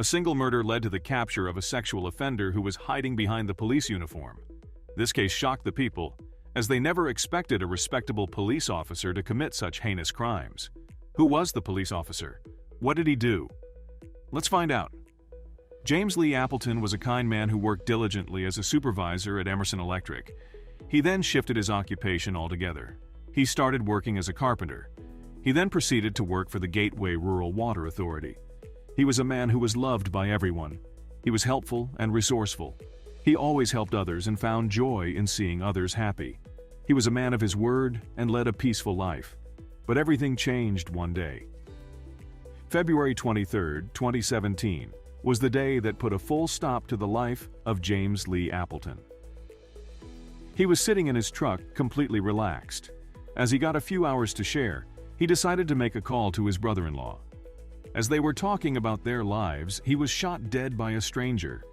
A single murder led to the capture of a sexual offender who was hiding behind the police uniform. This case shocked the people, as they never expected a respectable police officer to commit such heinous crimes. Who was the police officer? What did he do? Let's find out. James Lee Appleton was a kind man who worked diligently as a supervisor at Emerson Electric. He then shifted his occupation altogether. He started working as a carpenter. He then proceeded to work for the Gateway Rural Water Authority. He was a man who was loved by everyone. He was helpful and resourceful. He always helped others and found joy in seeing others happy. He was a man of his word and led a peaceful life. But everything changed one day. February 23, 2017, was the day that put a full stop to the life of James Lee Appleton. He was sitting in his truck, completely relaxed. As he got a few hours to share, he decided to make a call to his brother-in-law. As they were talking about their lives, he was shot dead by a stranger.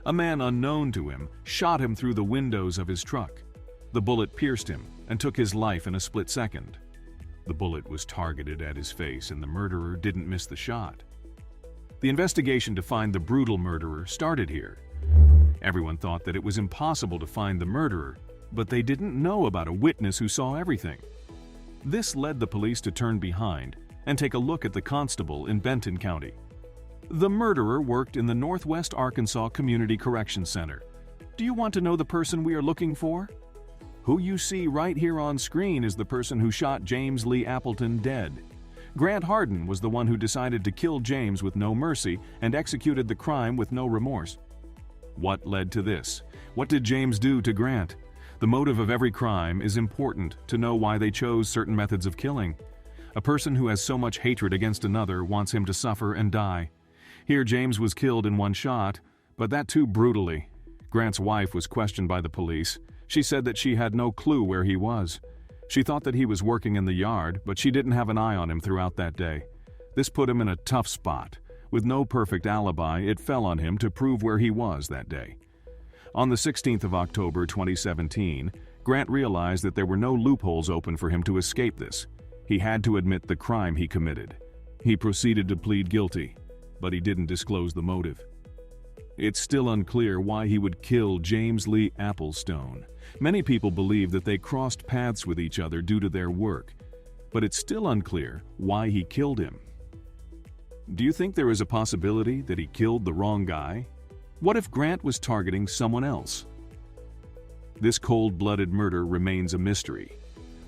A man unknown to him shot him through the windows of his truck. The bullet pierced him and took his life in a split second. The bullet was targeted at his face and the murderer didn't miss the shot. The investigation to find the brutal murderer started here. Everyone thought that it was impossible to find the murderer, but they didn't know about a witness who saw everything. This led the police to turn behind and take a look at the constable in Benton County. The murderer worked in the Northwest Arkansas Community Correction Center. Do you want to know the person we are looking for? Who you see right here on screen is the person who shot James Lee Appleton dead. Grant Hardin was the one who decided to kill James with no mercy and executed the crime with no remorse. What led to this? What did James do to Grant? The motive of every crime is important to know why they chose certain methods of killing. A person who has so much hatred against another wants him to suffer and die. Here James was killed in one shot, but that too brutally. Grant's wife was questioned by the police. She said that she had no clue where he was. She thought that he was working in the yard, but she didn't have an eye on him throughout that day. This put him in a tough spot. With no perfect alibi, it fell on him to prove where he was that day. On the 16th of October 2017, Grant realized that there were no loopholes open for him to escape this. He had to admit the crime he committed. He proceeded to plead guilty, but he didn't disclose the motive. It's still unclear why he would kill James Lee Applestone. Many people believe that they crossed paths with each other due to their work, but it's still unclear why he killed him. Do you think there is a possibility that he killed the wrong guy? What if Grant was targeting someone else? This cold-blooded murder remains a mystery.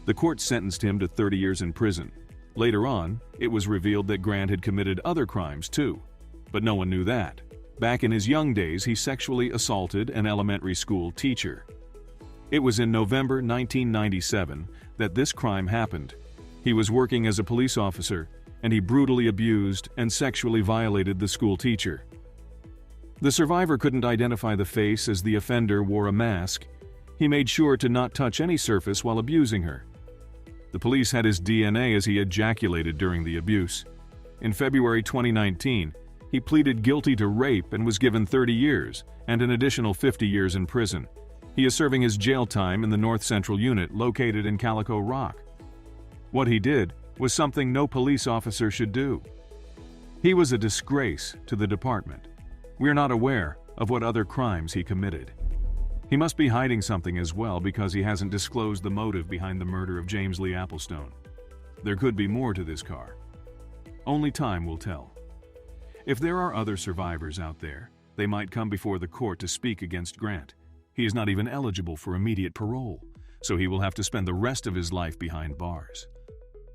The court sentenced him to 30 years in prison. Later on, it was revealed that Grant had committed other crimes too, but no one knew that. Back in his young days, he sexually assaulted an elementary school teacher. It was in November 1997 that this crime happened. He was working as a police officer, and he brutally abused and sexually violated the school teacher. The survivor couldn't identify the face as the offender wore a mask. He made sure to not touch any surface while abusing her. The police had his DNA as he ejaculated during the abuse. In February 2019, he pleaded guilty to rape and was given 30 years and an additional 50 years in prison. He is serving his jail time in the North Central Unit located in Calico Rock. What he did was something no police officer should do. He was a disgrace to the department. We are not aware of what other crimes he committed. He must be hiding something as well because he hasn't disclosed the motive behind the murder of James Lee Applestone. There could be more to this car. Only time will tell. If there are other survivors out there, they might come before the court to speak against Grant. He is not even eligible for immediate parole, so he will have to spend the rest of his life behind bars.